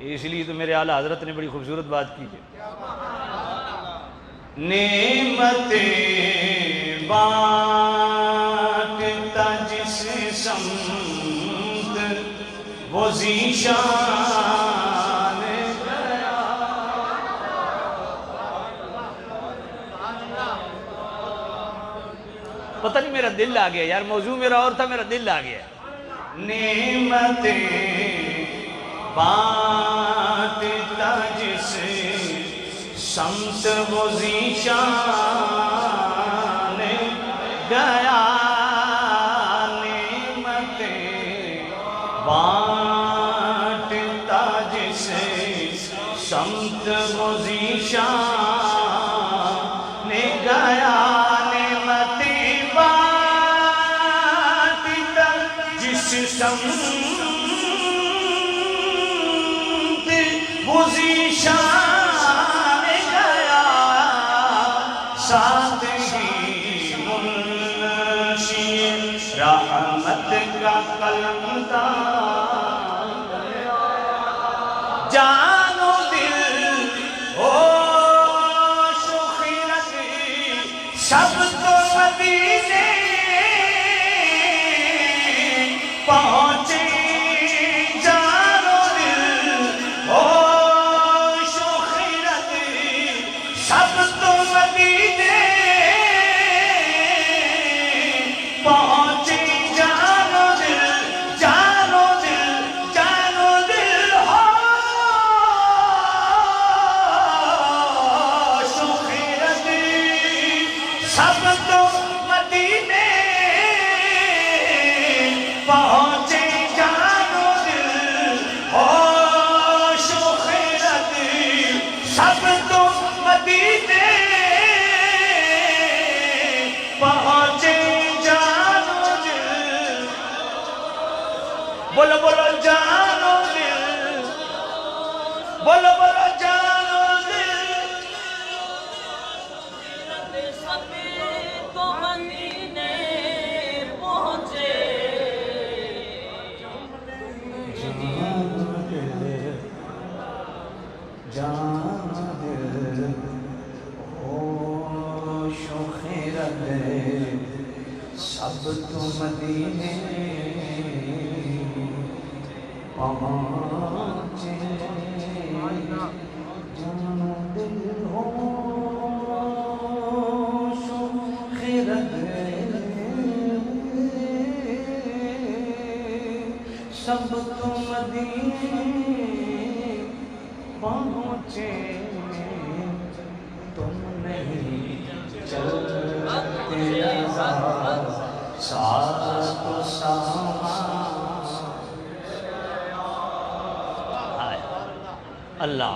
اس لیے تو میرے اعلیٰ حضرت نے بڑی خوبصورت بات کی ہے، نعمتیں بانٹتا جس سمت وہ ذیشان گیا۔ پتہ نہیں میرا دل آ گیا یار، موضوع میرا اور تھا، میرا دل آ گیا۔ نعمتیں بانٹتا جس سمت وہ ذیشان گیا، نعمتیں بانٹتا جس سمت وہ ذیشان گیا، نعمتیں بانٹتا جس سمت وہ ذیشان گیا، ساتھ ہی منشی رحمت کا قلم دار، جان و دل ہوش و خرد سب تو مدینے پہنچے، جان و دل ہوش و خرد سب تو مدینے پہنچے، جان و دل، جان و دل، جان و دل ہوش و خرد سب تو مدینے پہنچے، جان و دل ہوش و خرد سب تو مدینے پہنچے، جان و دل، بولو بولو جان و دل، بولو بولو جان و دل، سبھی تو مدینے پہنچے، جان دل ہوش و خرد سب تو مدینے پہنچے، جان دل ہوش و خرد سب تو مدینے پہنچے، تم نہیں چلتے رضا ساتھ و سامان۔ اللہ